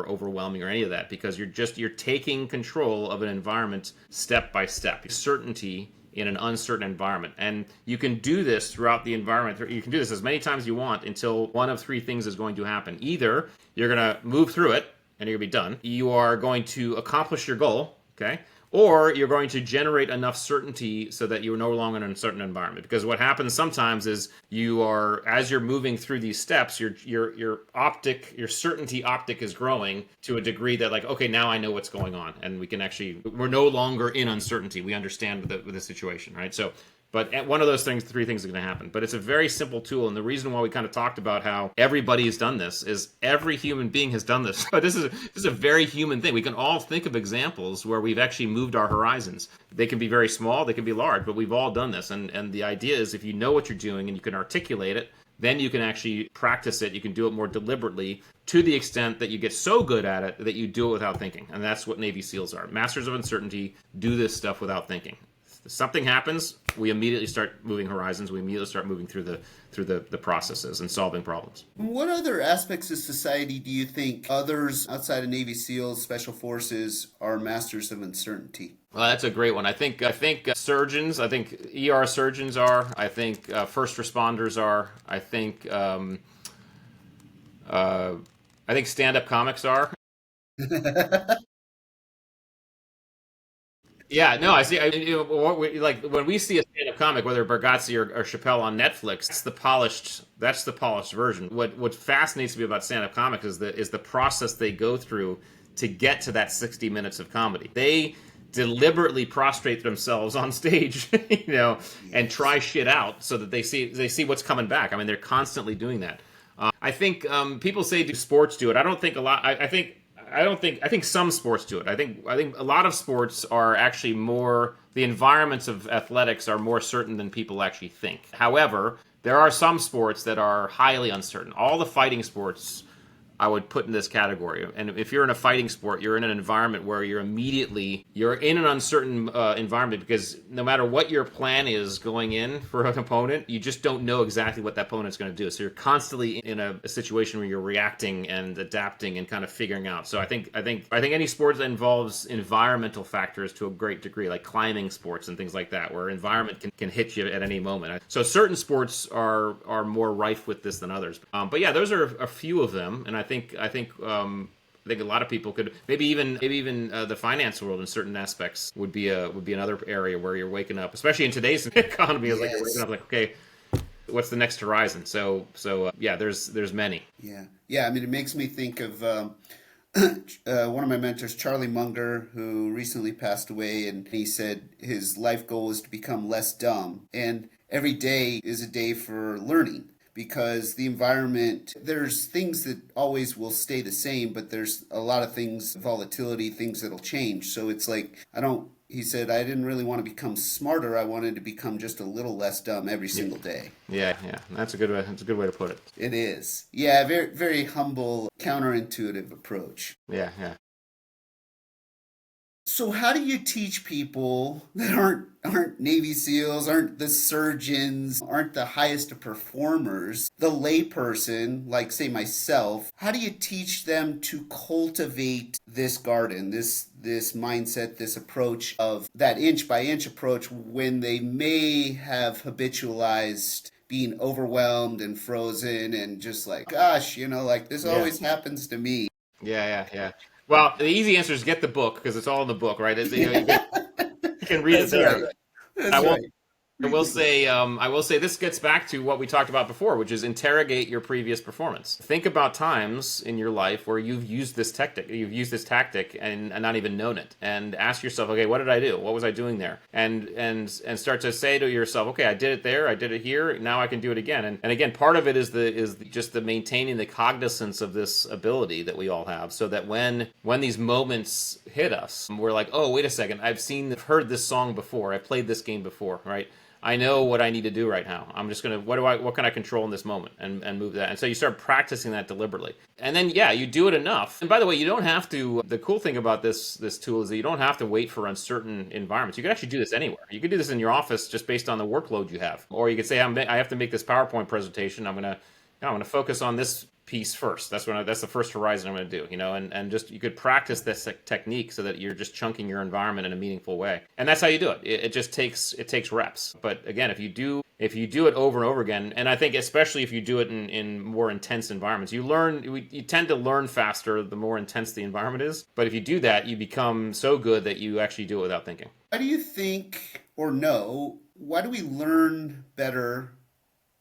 overwhelming or any of that, because you're taking control of an environment step by step. Certainty in an uncertain environment. And you can do this throughout the environment. You can do this as many times as you want until one of three things is going to happen. Either you're going to move through it and you're going to be done. You are going to accomplish your goal, okay? Or you're going to generate enough certainty so that you're no longer in an uncertain environment. Because what happens sometimes is as you're moving through these steps, your certainty optic is growing to a degree that, like, okay, now I know what's going on, and we're no longer in uncertainty. We understand the situation, right? But one of those three things are going to happen. But it's a very simple tool, and the reason why we kind of talked about how everybody has done this is every human being has done this. But this is a very human thing. We can all think of examples where we've actually moved our horizons. They can be very small, they can be large, but we've all done this. And the idea is if you know what you're doing and you can articulate it, then you can actually practice it. You can do it more deliberately to the extent that you get so good at it that you do it without thinking. And that's what Navy SEALs are. Masters of uncertainty do this stuff without thinking. Something happens, we immediately start moving horizons. We immediately start moving through the processes and solving problems. What other aspects of society do you think others outside of Navy SEALs, Special Forces, are masters of uncertainty? Well, that's a great one. I think surgeons. I think ER surgeons are. I think first responders are. I think stand-up comics are. Yeah, no, I see. Like when we see a stand-up comic, whether Bargatze or Chappelle on Netflix, That's the polished version. What fascinates me about stand-up comics is the process they go through to get to that 60 minutes of comedy. They deliberately prostrate themselves on stage, and try Yes. shit out so that they see what's coming back. I mean, they're constantly doing that. I think people say do sports do it. I don't think a lot. I think some sports do it. I think a lot of sports are actually more the environments of athletics are more certain than people actually think. However, there are some sports that are highly uncertain. All the fighting sports I would put in this category. And if you're in a fighting sport, you're in an environment where you're in an uncertain environment because no matter what your plan is going in for an opponent, you just don't know exactly what that opponent's going to do. So you're constantly in a situation where you're reacting and adapting and kind of figuring out. So I think any sport that involves environmental factors to a great degree, like climbing sports and things like that, where environment can hit you at any moment. So certain sports are more rife with this than others. But yeah, those are a few of them, and I think a lot of people could maybe even the finance world in certain aspects would be another area where you're waking up, especially in today's economy. Is like you're waking Yes. up like, okay, what's the next horizon? So yeah, there's many. Yeah. Yeah. I mean, it makes me think of one of my mentors, Charlie Munger, who recently passed away, and he said his life goal is to become less dumb. And every day is a day for learning because the environment, there's things that always will stay the same, but there's a lot of things, volatility, things that'll change. So it's like, he said, I didn't really want to become smarter. I wanted to become just a little less dumb every Yeah, single day. yeah, that's a good way to put it. It is. Yeah, very, very humble, counterintuitive approach. Yeah, yeah. So how do you teach people that aren't Navy SEALs, aren't the surgeons, aren't the highest of performers, the layperson, like say myself, how do you teach them to cultivate this garden, this mindset, this approach of that inch by inch approach when they may have habitualized being overwhelmed and frozen and just like, gosh, like this Yeah. always happens to me. Yeah. Well, the easy answer is get the book because it's all in the book, right? Yeah, You can read it that's there. right. I That's won't right. I will say this gets back to what we talked about before, which is interrogate your previous performance. Think about times in your life where you've used this tactic and not even known it, and ask yourself, okay, what did I do? What was I doing there? And start to say to yourself, okay, I did it there, I did it here, now I can do it again. And again, part of it is just the maintaining the cognizance of this ability that we all have, so that when these moments hit us, we're like, oh, wait a second, I've heard this song before, I've played this game before, right? I know what I need to do right now. I'm just gonna what can I control in this moment and move that. And so you start practicing that deliberately. And then yeah, you do it enough. And by the way, you don't have to the cool thing about this tool is that you don't have to wait for uncertain environments. You can actually do this anywhere. You can do this in your office just based on the workload you have. Or you could say I have to make this PowerPoint presentation. I'm gonna focus on this piece first. That's the first horizon I'm going to do, and just you could practice this technique so that you're just chunking your environment in a meaningful way. And that's how you do it. It just takes reps. But again, if you do it over and over again, and I think especially if you do it in more intense environments, you tend to learn faster the more intense the environment is. But if you do that, you become so good that you actually do it without thinking. Why do you think, or no, why do we learn better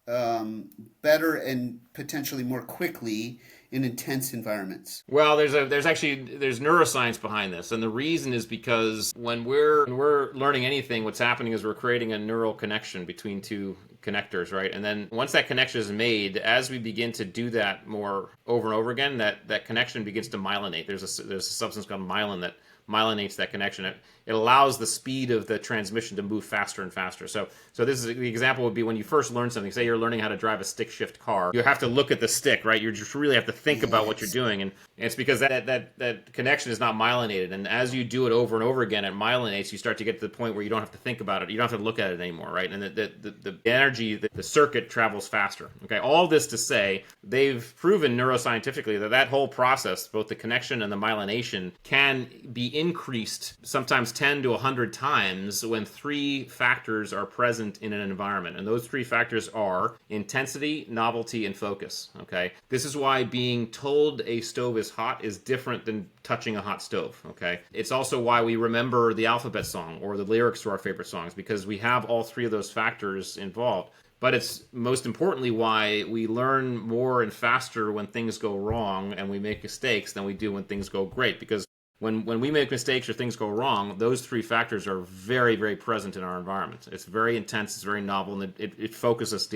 and potentially more quickly in intense environments? Well, there's neuroscience behind this, and the reason is because when we're learning anything, what's happening is we're creating a neural connection between two connectors, right? And then once that connection is made, as we begin to do that more over and over again, that connection begins to myelinate. There's a substance called myelin that myelinates that connection. It allows the speed of the transmission to move faster and faster. So this is the example would be when you first learn something. Say you're learning how to drive a stick shift car. You have to look at the stick, right? You just really have to think about what you're Yes. doing, and it's because that connection is not myelinated. And as you do it over and over again, it myelinates. You start to get to the point where you don't have to think about it. You don't have to look at it anymore, right? And the energy, the circuit travels faster. Okay, all this to say, they've proven neuroscientifically that whole process, both the connection and the myelination, can be increased sometimes 10 to 100 times when three factors are present in an environment. And those three factors are intensity, novelty, and focus. Okay. This is why being told a stove is hot is different than touching a hot stove. Okay. It's also why we remember the alphabet song or the lyrics to our favorite songs, because we have all three of those factors involved. But it's most importantly why we learn more and faster when things go wrong and we make mistakes than we do when things go great. Because when we make mistakes or things go wrong, those three factors are very, very present in our environment. It's very intense, it's very novel, and it focuses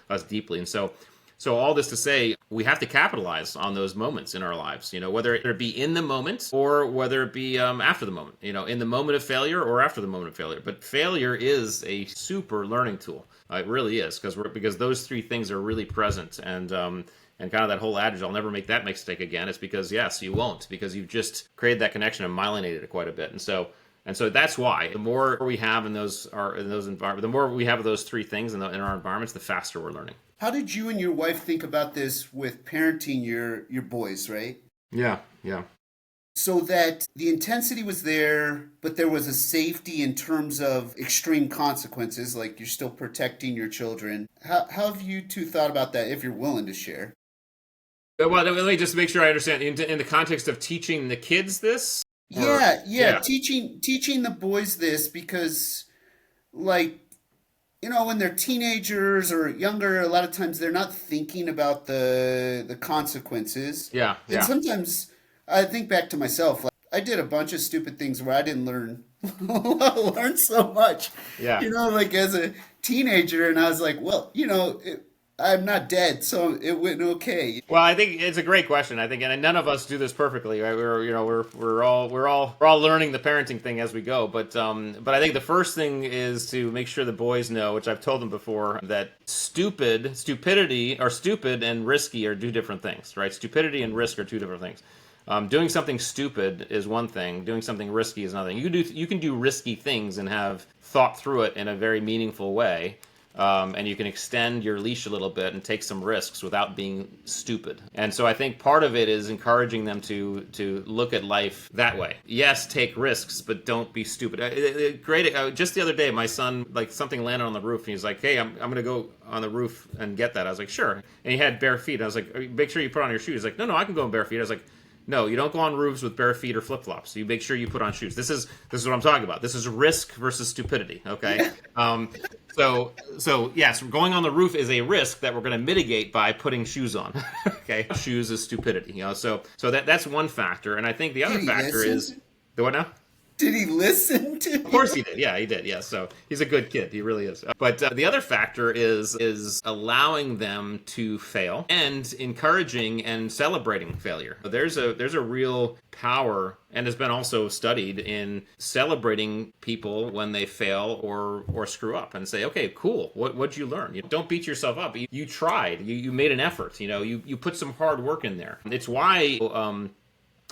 us deeply. And so all this to say, we have to capitalize on those moments in our lives, whether it be in the moment or whether it be after the moment, in the moment of failure or after the moment of failure. But failure is a super learning tool. It really is, because those three things are really present. And kind of that whole adage, I'll never make that mistake again, is because, yes, you won't, because you've just created that connection and myelinated it quite a bit. And so that's why the more we have in those environments, the more we have of those three things in our environments, the faster we're learning. How did you and your wife think about this with parenting your boys, right? Yeah. So that the intensity was there, but there was a safety in terms of extreme consequences, like you're still protecting your children. How have you two thought about that, if you're willing to share? Well, let me just make sure I understand. In the context of teaching the kids this? Yeah. Teaching the boys this because, like, when they're teenagers or younger, a lot of times they're not thinking about the consequences. Yeah. And sometimes I think back to myself. Like, I did a bunch of stupid things where I didn't learn so much. Yeah. Like as a teenager, and I was like, well, I'm not dead, so it went okay. Well, I think it's a great question. I think, and none of us do this perfectly, right? We're all learning the parenting thing as we go. But I think the first thing is to make sure the boys know, which I've told them before, that stupidity, or stupid and risky are two different things, right? Stupidity and risk are two different things. Doing something stupid is one thing. Doing something risky is another thing. You can do risky things and have thought through it in a very meaningful way. And you can extend your leash a little bit and take some risks without being stupid. And so I think part of it is encouraging them to look at life that way. Yes, take risks, but don't be stupid. Just the other day, my son, like, something landed on the roof, and he's like, "Hey, I'm going to go on the roof and get that." I was like, "Sure." And he had bare feet. I was like, "Make sure you put on your shoes." He's like, "No, I can go in bare feet." I was like, "No, you don't go on roofs with bare feet or flip-flops. You make sure you put on shoes." This is what I'm talking about. This is risk versus stupidity, okay? So yes, going on the roof is a risk that we're going to mitigate by putting shoes on. Okay, shoes is stupidity, So that's one factor, and I think the other factor is the what now? Did he listen to you? Of course he did. Yeah, he did. Yeah, so he's a good kid. He really is. But the other factor is allowing them to fail and encouraging and celebrating failure. There's a real power, and has been also studied, in celebrating people when they fail or screw up, and say, "Okay, cool. What'd you learn? Don't beat yourself up. You tried. You made an effort. You put some hard work in there." It's why.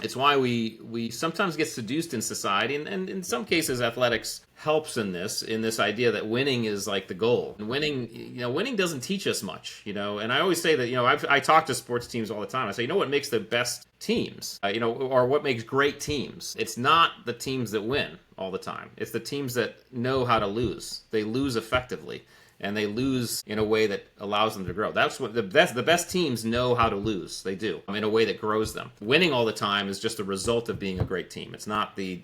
It's why we sometimes get seduced in society, and in some cases athletics helps in this idea that winning is like the goal. And winning doesn't teach us much, And I always say that, I talk to sports teams all the time. I say, what makes the best teams, or what makes great teams? It's not the teams that win all the time. It's the teams that know how to lose. They lose effectively. And they lose in a way that allows them to grow. That's what the best teams know how to lose. They do, in a way that grows them. Winning all the time is just a result of being a great team. It's not the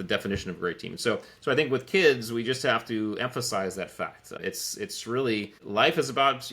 definition of a great team. So I think with kids, we just have to emphasize that fact. It's really, life is about,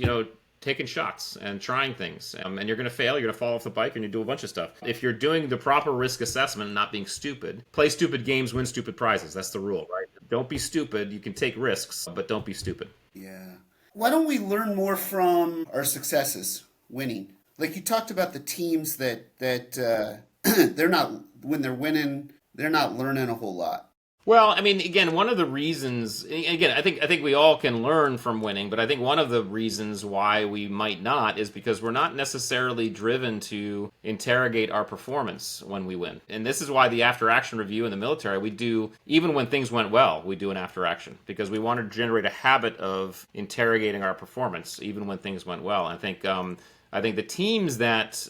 taking shots and trying things. And you're going to fail, you're going to fall off the bike, and you do a bunch of stuff. If you're doing the proper risk assessment and not being stupid, play stupid games, win stupid prizes. That's the rule, right? Don't be stupid. You can take risks, but don't be stupid. Yeah. Why don't we learn more from our successes, winning? Like you talked about the teams that they're not, when they're winning, they're not learning a whole lot. Well, again, one of the reasons, again, I think we all can learn from winning, but I think one of the reasons why we might not is because we're not necessarily driven to interrogate our performance when we win. And this is why the after-action review in the military, we do, even when things went well, we do an after-action, because we want to generate a habit of interrogating our performance, even when things went well. I think I think the teams that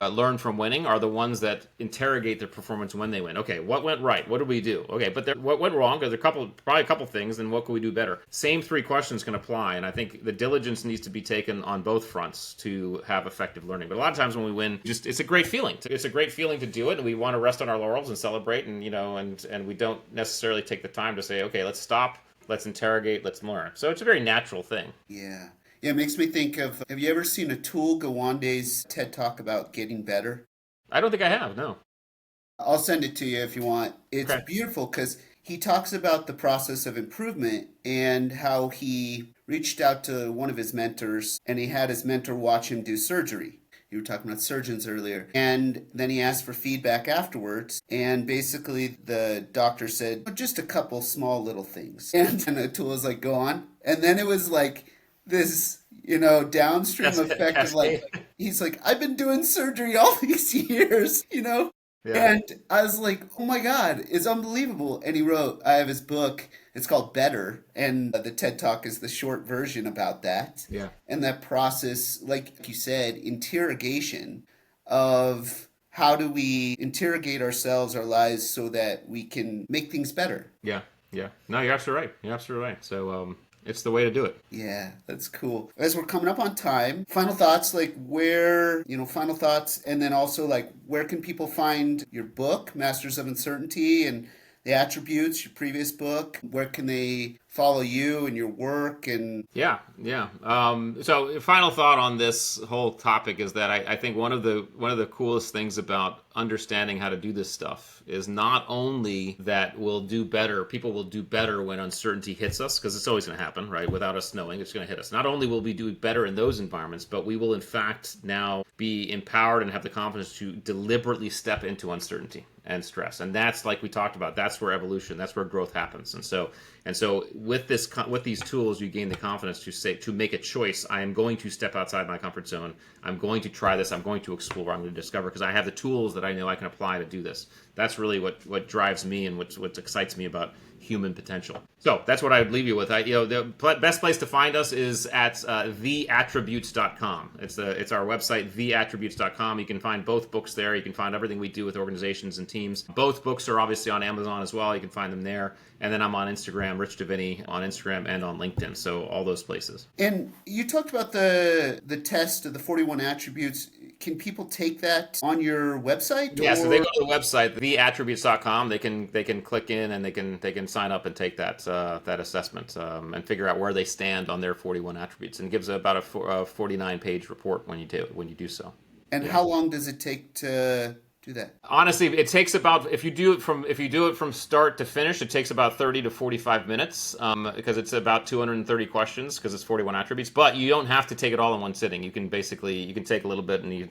learn from winning are the ones that interrogate their performance when they win. Okay, what went right? What did we do? Okay, but what went wrong? There's probably a couple things, and what could we do better? Same three questions can apply, and I think the diligence needs to be taken on both fronts to have effective learning. But a lot of times when we win, just it's a great feeling. It's a great feeling to do it, and we want to rest on our laurels and celebrate, and and we don't necessarily take the time to say, okay, let's stop, let's interrogate, let's learn. So it's a very natural thing. Yeah. Yeah, it makes me think of, have you ever seen Atul Gawande's TED Talk about getting better? I don't think I have, no. I'll send it to you if you want. It's Okay. beautiful because he talks about the process of improvement and how he reached out to one of his mentors and he had his mentor watch him do surgery. You were talking about surgeons earlier. And then he asked for feedback afterwards. And basically, the doctor said, "Oh, just a couple small little things." And Atul was like, "Go on." And then it was like this, downstream effect of Cascade. like, he's like, "I've been doing surgery all these years." Yeah. And I was like, oh my God, it's unbelievable. And he wrote, I have his book, it's called Better. And the TED Talk is the short version about that. Yeah. And that process, like you said, interrogation of how do we interrogate ourselves, our lives, so that we can make things better. Yeah. Yeah. No, you're absolutely right. You're absolutely right. So it's the way to do it. Yeah, that's cool. As we're coming up on time, final thoughts, like final thoughts, and then also like where can people find your book, Masters of Uncertainty, and the attributes, your previous book? Where can they follow you and your work? And Yeah, yeah. So, final thought on this whole topic is that I think one of the coolest things about understanding how to do this stuff is not only that people will do better when uncertainty hits us, because it's always going to happen, right? Without us knowing, it's going to hit us. Not only will we do better in those environments, but we will in fact now be empowered and have the confidence to deliberately step into uncertainty and stress. And that's, like we talked about, that's where evolution, that's where growth happens. And so with these tools, you gain the confidence to make a choice. I am going to step outside my comfort zone. I'm going to try this. I'm going to explore. I'm going to discover, because I have the tools that I know I can apply to do this. That's really what drives me and what excites me about human potential. So that's what I would leave you with. The best place to find us is at theattributes.com. It's our website, theattributes.com. You can find both books there. You can find everything we do with organizations and teams. Both books are obviously on Amazon as well. You can find them there. And then I'm on Instagram, Rich Diviney, on Instagram and on LinkedIn. So all those places. and you talked about the test of the 41 attributes. Can people take that on your website Yeah, so they or? go to the website, theattributes.com. They can click in and they can sign up and take that assessment and figure out where they stand on their 41 attributes. And it gives about a 49-page report when you do so. And Yeah. how long does it take to do that? Honestly, it takes about, if you do it from start to finish, it takes about 30 to 45 minutes because it's about 230 questions because it's 41 attributes. But you don't have to take it all in one sitting. You can take a little bit and you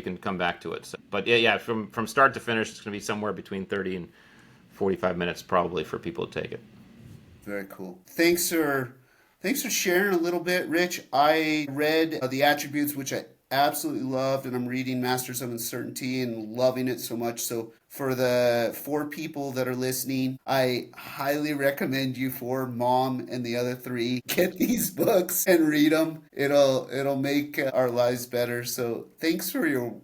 can come back to it. So, but yeah, from start to finish, it's going to be somewhere between 30 and 45 minutes probably for people to take it. Very cool. Thanks for sharing a little bit, Rich. I read the attributes, which I absolutely loved, and I'm reading Masters of Uncertainty and loving it so much. So for the 4 people that are listening, I highly recommend you 4, Mom and the other 3, get these books and read them. It'll make our lives better. So thanks for your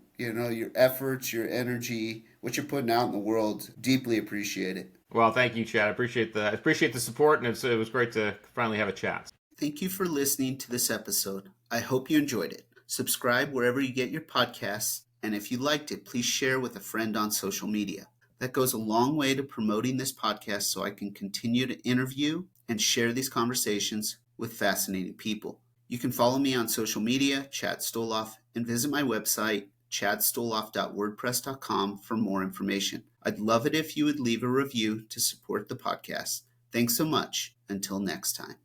efforts, your energy, what you're putting out in the world. Deeply appreciate it. Well, thank you, Chad. I appreciate the support, and it was great to finally have a chat. Thank you for listening to this episode. I hope you enjoyed it. Subscribe wherever you get your podcasts, and if you liked it, please share with a friend on social media. That goes a long way to promoting this podcast so I can continue to interview and share these conversations with fascinating people. You can follow me on social media, Chad Stoloff, and visit my website, chadstoloff.wordpress.com, for more information. I'd love it if you would leave a review to support the podcast. Thanks so much. Until next time.